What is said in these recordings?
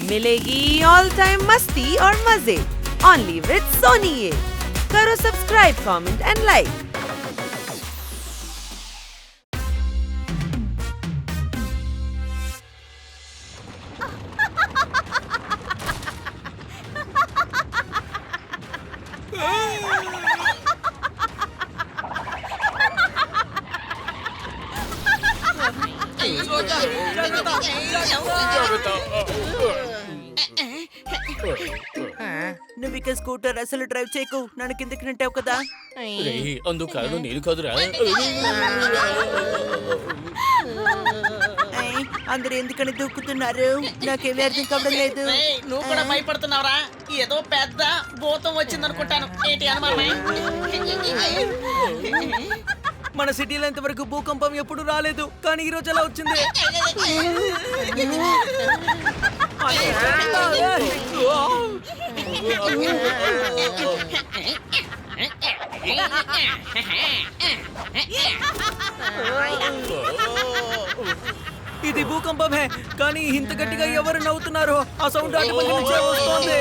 मिलेगी all time मस्ती और मजे ओनली विद सोनी। ये करो सब्सक्राइब, कमेंट एंड लाइक। నువ్వు ఇక స్కూటర్ అసలు డ్రైవ్ చేయకు, నన్ను కిందకి నెట్టావు కదా. అందుకు కారణం నేను కాదురా. అందరు ఎందుకని దూకుతున్నారు, నాకేమీ అర్థం కావడం లేదు. నువ్వు కూడా భయపడుతున్నావురా? ఏదో పెద్ద భూతం వచ్చిందనుకుంటాను. ఏంటి అనుమానమే? మన సిటీలో ఇంతవరకు భూకంపం ఎప్పుడు రాలేదు, కానీ ఈ రోజు ఎలా వచ్చింది? ఇది భూకంపమే, కానీ ఇంత గట్టిగా ఎవరు నవ్వుతున్నారు? ఆ సౌండ్ అటుపక్క నుంచే వస్తోంది.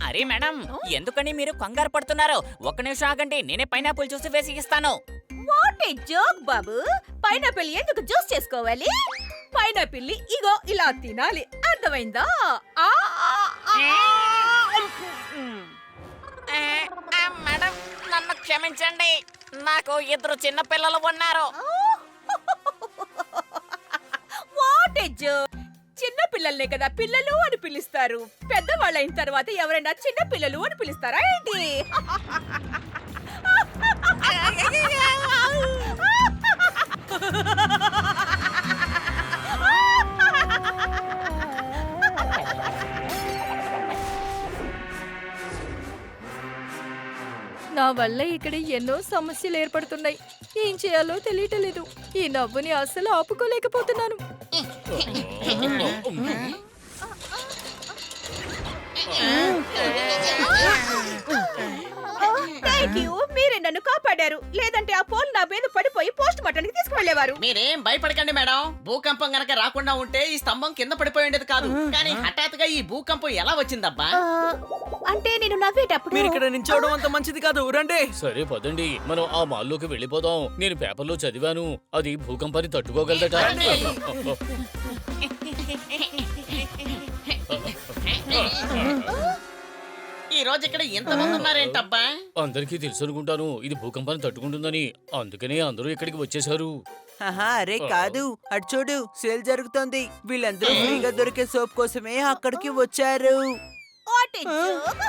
అరే మేడం, ఎందుకని మీరు కంగారు పడుతున్నారు? ఒక్క నిమిషం ఆగండి, నేనే పైనాపిల్ జ్యూస్ వేసి ఇస్తాను. What a joke Babu. Pineapple ఎందుకు జ్యూస్ చేసుకోవాలి? పైనాపిల్ ఇగో ఇలా తినాలి, అర్థమైందా? మేడం నన్ను క్షమించండి, నాకు 2 చిన్న పిల్లలు ఉన్నారు. What a joke. చిన్న పిల్లల్నే కదా పిల్లలు అని పిలుస్తారు. పెద్దవాళ్ళైన తర్వాత ఎవరైనా చిన్న పిల్లలు అని పిలుస్తారా ఏంటి? నా వల్ల ఇక్కడ ఎన్నో సమస్యలు ఏర్పడుతున్నాయి. ఏం చేయాలో తెలియటలేదు. ఈ నవ్వుని అస్సలు ఆపుకోలేకపోతున్నాను. థాంక్ యూ, మీరే నన్ను కాపాడారు. లేదంటే ఆ పోల్ నా మీద పడిపోయి పోస్ట్ మార్టం కి తీసుకువెళ్ళేవారు. మీరేం భయపడకండి మేడం. భూకంపం గనక రాకుండా ఉంటే ఈ స్తంభం కింద పడిపోయి ఉండేది కాదు. కానీ హఠాత్తుగా ఈ భూకంపం ఎలా వచ్చిందబ్బా? అంటే నేను నవ్వేటప్పుడు మీరు ఇక్కడ నించోవడం అంత మంచిది కాదు, రండి. సరే పదండి, మనం ఆ మాల్లోకి వెళ్ళిపోదాం. నేను పేపర్లో చదివాను, అది భూకంపాన్ని తట్టుకోగలదట. ఈ రోజు ఇక్కడ ఎంతమంది ఉన్నారేంటబ్బా? అందరికీ తెలుసు అనుకుంటాను ఇది భూకంపాన్ని తట్టుకుంటుందని, అందుకనే అందరూ ఇక్కడికి వచ్చేసారు. అరే కాదు, అటు చూడు, సేల్ జరుగుతోంది. వీళ్ళందరూ ఫ్రీగా దొరికే సోప్ కోసమే అక్కడికి వచ్చారు. What a joke.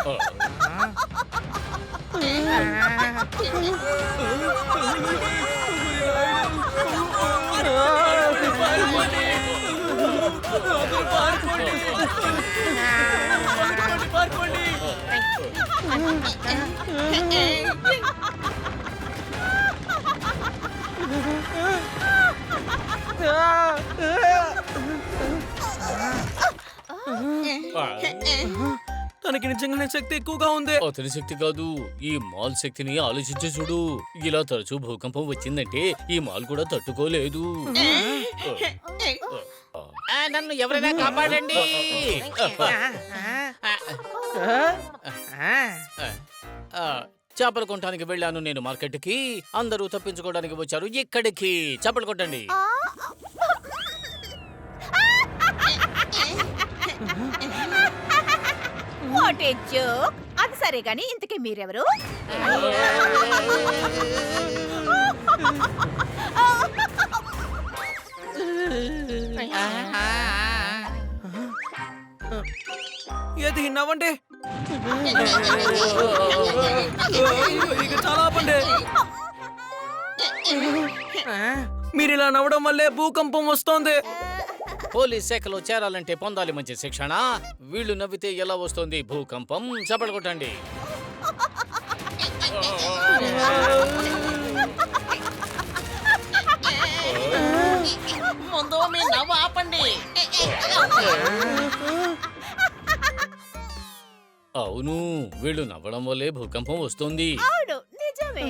తనకి నిజంగానే శక్తి ఎక్కువగా ఉంది. అతని శక్తి కాదు, ఈ మాల్ శక్తిని ఆలోచించి చూడు. ఇలా తరచూ భూకంపం వచ్చిందంటే ఈ మాల్ కూడా తట్టుకోలేదు. నన్ను ఎవరైనా కాపాడండి. చేపలు కొనడానికి వెళ్ళాను నేను మార్కెట్కి, అందరూ తప్పించుకోవడానికి వచ్చారు ఇక్కడికి. చేపలు కొట్టండి. What a joke. అది సరే గాని ఇంతకీ మీరెవరు? ఏది నవ్వండి, ఇక చాలా ఆపండి. మీరు ఇలా నవ్వడం వల్లే భూకంపం వస్తోంది. పోలీస్ శాఖలో చేరాలంటే పొందాలి మంచి శిక్షణ. వీళ్ళు నవ్వితే ఎలా వస్తుంది భూకంపం? చప్పట్లు కొట్టండి. ముందు మీ నవ్వు ఆపండి. అవును, వీళ్ళు నవ్వడం వల్లే భూకంపం వస్తుంది. అవును నిజమే.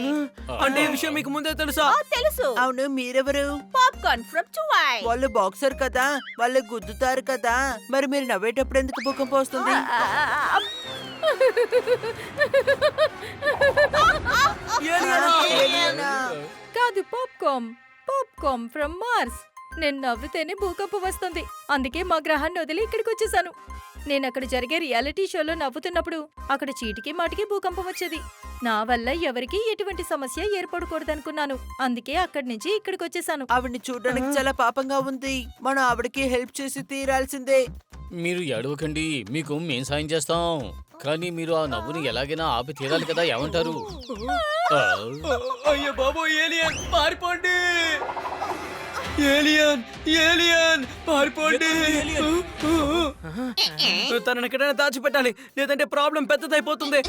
అంటే ఈ విషయం మీకు ముందే తెలుసా? తెలుసు. అవును, మీరెవరు? పాప్కార్న్ ఫ్రమ్ చువై. వాళ్ళు బాక్సర్ కదా, వాళ్ళు గుద్దుతారు కదా. మరి మీరు నవ్వేటప్పుడు ఎందుకు భూకంపం వస్తుంది? ఏలియనా? కాదు, పాప్కార్న్ ఫ్రమ్ మార్స్. నేను నవ్వితేనే భూకంపం వస్తుంది. అందుకే మా గ్రహాన్ని వదిలి ఇక్కడికి వచ్చేసాను. నేను అక్కడ జరిగే రియాలిటీ షోలో నవ్వుతున్నప్పుడు అక్కడ చీటికి మాటికి భూకంపం వచ్చేది. నా వల్ల ఎవరికీ ఎటువంటి సమస్య ఏర్పడకూడదనుకున్నాను. అందుకే అక్కడి నుంచి ఇక్కడికి వచ్చేసాను. ఆవిడ్ని చూడడానికి చాలా పాపంగా ఉంది. మనం ఆవిడకి హెల్ప్ చేసి తీరాల్సిందే. మీరు ఏడవకండి, మీకు మేం సాయం చేస్తాం. కానీ మీరు ఆ నవ్వుని ఎలాగైనా ఆపి తీరాలి కదా, ఏమంటారు? అయ్యో బాబు, ఏలియన్ పారిపోండి! ఏలియన్ ఏలియన్ పారిపోండి! తనని ఎక్కడైనా దాచిపెట్టాలి, లేదంటే ప్రాబ్లం పెద్దదైపోతుంది.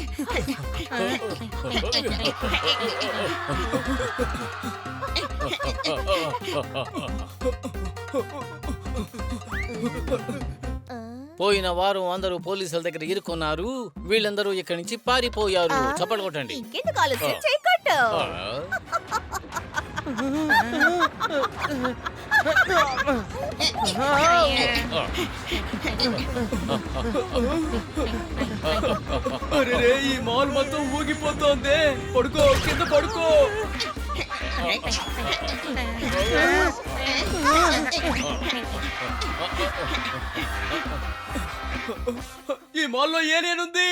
పోయిన వారం అందరూ పోలీసుల దగ్గర ఇరుక్కున్నారు. వీళ్ళందరూ ఇక్కడి నుంచి పారిపోయారు. చప్పట్లు కొట్టండి. ఇంకెందుకు ఆలస్యం చేయకట్టు. అరే, ఈ మాల్ మొత్తం ఊగిపోతోంది. పడుకో, కింద పడుకో. ఈ మాల్లో ఏలియన్ ఉంది.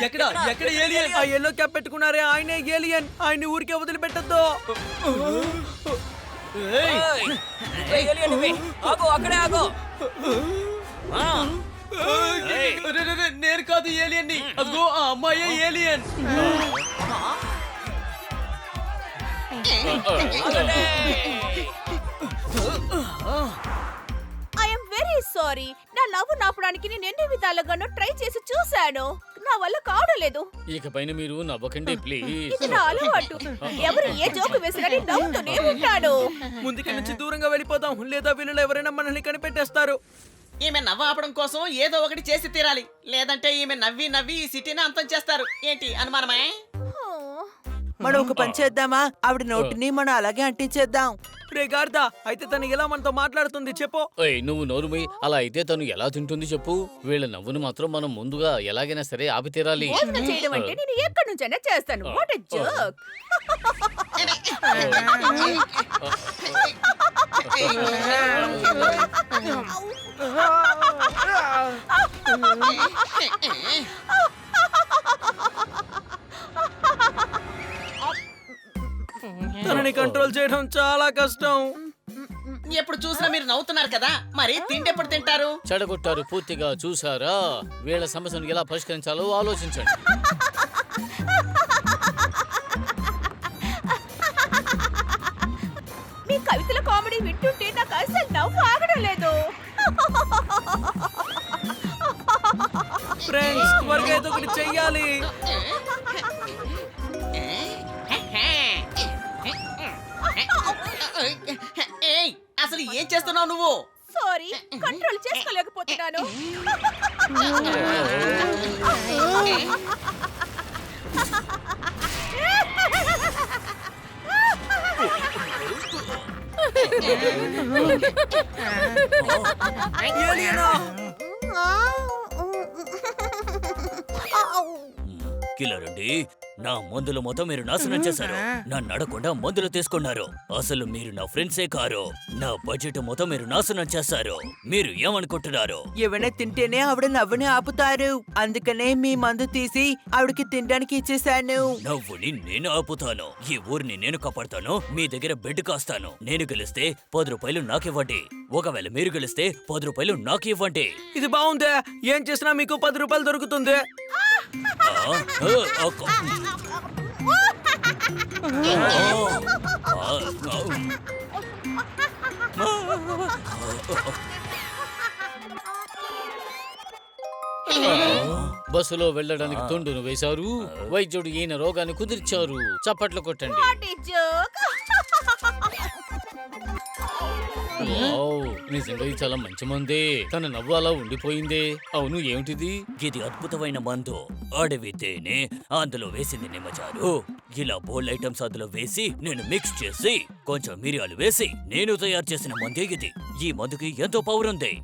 ఎక్కడ ఎక్కడ ఏలియన్? ఆ ఎల్లో క్యాప్ పెట్టుకున్నారే, ఆయనే ఏలియన్. ఆయన్ని ఊరికే వదిలిపెట్టద్దు. నేను కాదు ఏలియన్ ని. అదిగో ఆ అమ్మాయే ఏలియన్. I'm very sorry. నా నవ్వు నాపడానికి నేను ఎన్ని విధాలుగానో ట్రై చేసి చూశాను. నా వల్ల కావడలేదు. ఇకపైన మీరు నవ్వకండి ప్లీజ్. ఇది నా అలవాటు. ఎవరు ఏ జోకు వేసినా నేను నవ్వుతూనే ఉంటాను. ముందుకి నుంచి దూరంగా వెళ్ళిపోదాం, లేదా వీళ్ళు ఎవరైనా మనల్ని కనిపెట్టేస్తారు. ఈమె నవ్వు ఆపడం కోసం ఏదో ఒకటి చేసి తీరాలి. లేదంటే ఈమె నవ్వి నవ్వి ఈ సిటీని అంతం చేస్తారు. ఏంటి అనుమానమే? మనం ఒక పని చేద్దామా? ఆవిడ నోటిని మనం అలాగే అంటించేద్దాం. రే గార్దా, అయితే తను ఎలా మనతో మాట్లాడుతుంది చెప్పు. ఓయ్, నువ్వు నోరుమై. అలా అయితే తను ఎలా తింటుంది చెప్పు. వీళ్ళ నవ్వును మాత్రం మనం ముందుగా ఎలాగైనా సరే ఆపి తీరాలి. భోజనం చేయడం అంటే నేను ఎక్కడి నుంచైనా చేస్తాను. What a joke. తనని కంట్రోల్ చేయడం చాలా కష్టం. ఎప్పుడు చూసినా మీరు నవ్వుతున్నారు కదా, మరి తిండి ఎప్పుడు తింటారు? చెడగొట్టారు పూర్తిగా. చూసారా? వీళ్ళ సమస్యను ఎలా పరిష్కరించాలో ఆలోచించండి. మీ కవితల కామెడీ వింటుంటే నాకు అసలు నవ్వు ఆగడం లేదు. ఫ్రెండ్స్, త్వరగా ఏదో ఒకటి చెయ్యాలి. ఏయ్, అసలు ఏం చేస్తున్నావు నువ్వు? సారీ, కంట్రోల్ చేసుకోలేకపోతున్నాను. ఏలియనా? కిల్లర్ అండి, నా మందులు మొత్తం మీరు నాశనం చేశారు. నన్ను అడగకుండా మందులు తీసుకున్నారు. అసలు మీరు నా ఫ్రెండ్సే కారు. నా బడ్జెట్ మొత్తం మీరు నాశనం చేశారు. మీరు ఏమనుకుంటున్నారు? ఏమైనా తింటేనే ఆవిడ నవ్వుని ఆపుతారు. అందుకనే మీ మందు తీసి ఆవిడకి తినడానికి ఇచ్చేసాను. నవ్వుని నేను ఆపుతాను. ఈ ఊరిని నేను కాపాడుతాను. మీ దగ్గర బెడ్ కాస్తాను. నేను గెలిస్తే 10 రూపాయలు నాకివ్వండి. ఒకవేళ మీరు గెలిస్తే 10 రూపాయలు నాకు ఇవ్వండి. ఇది బాగుందే. ఏం చేసినా మీకు 10 రూపాయలు దొరుకుతుంది. బస్సులో వెళ్ళడానికి తొండును వేశారు. వైద్యుడు ఈయన రోగాన్ని కుదిర్చారు. చప్పట్లు కొట్టండి. What a joke. వావ్, నిజంగా ఇది చాలా మంచి మందే. తన నవ్వు అలా ఉండిపోయిందే. అవును, ఏమిటిది? ఇది అద్భుతమైన మందు. అడవి తేనె, అందులో వేసింది నిమ్మచారు. ఇలా బోల్డ్ ఐటమ్స్ అందులో వేసి నేను మిక్స్ చేసి కొంచెం మిరియాలు వేసి నేను తయారు చేసిన మందే ఇది. ఈ మందుకి ఎంతో పవర్ ఉంది.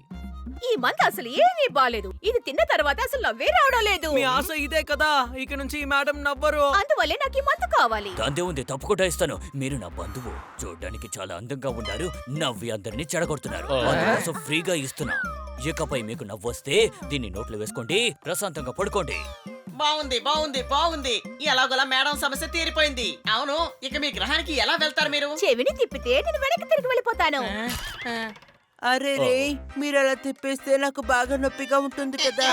ఈ మందు అసలు ఏమీ బాలేదు. ఇది తిన్న తర్వాత అసలు నవ్వే రావడం లేదు. మీ ఆశ ఇదే కదా, ఇక నుంచి ఈ మేడం నవ్వరు. అందువల్లే నాకు ఈ మందు కావాలి. దాందే ఉంది, తప్పకుండా ఇస్తాను. మీరు నా బంధువు, చూడ్డానికి చాలా అందంగా ఉన్నారు, నవ్వి అందరినీ చెడగొడుతున్నారు. అందుకోసం ఫ్రీగా ఇస్తున్నా. ఇకపై మీకు నవ్వొస్తే దీన్ని నోట్లో వేసుకోండి, ప్రశాంతంగా పడుకోండి. బాగుంది బాగుంది బాగుంది. ఎలాగోలా మేడం సమస్య తీరిపోయింది. అవును, ఇక మీ గ్రహానికి ఎలా వెళ్తారు మీరు? చెవిని తిప్పితే నేను వెనక్కి తిరిగి వెళ్ళిపోతాను. అరే రే, మీరు అలా తిప్పేస్తే నాకు బాగా నొప్పిగా ఉంటుంది కదా.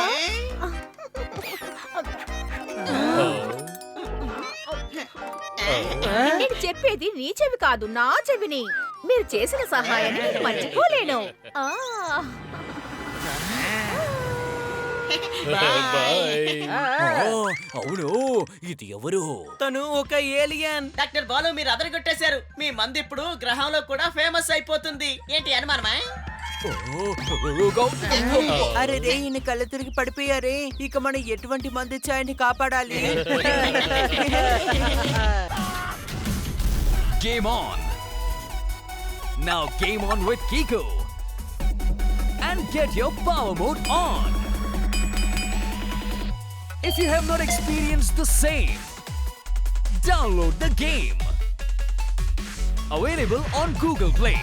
నేను చెప్పేది నీ చెవి కాదు, నా చెవిని. మీరు చేసిన సహాయాన్ని నేను మర్చిపోలేను. ఆ. బాయ్. అవును, ఇది ఎవరు? తను ఒక ఏలియన్. డాక్టర్ బాలు, మీరు అదరగొట్టేశారు. మీ మందు ఇప్పుడు గ్రహంలో కూడా ఫేమస్ అయిపోతుంది. ఏంటి అనుమానమా? అరే రే, ఈయన కళ్ళు తిరిగి పడిపోయారే. ఇక మనం ఎటువంటి మంది ఛాయని కాపాడాలి? Game on! Now game on with Kiko! And get your power mode on! If you have not experienced the same, download the game! Available on Google Play.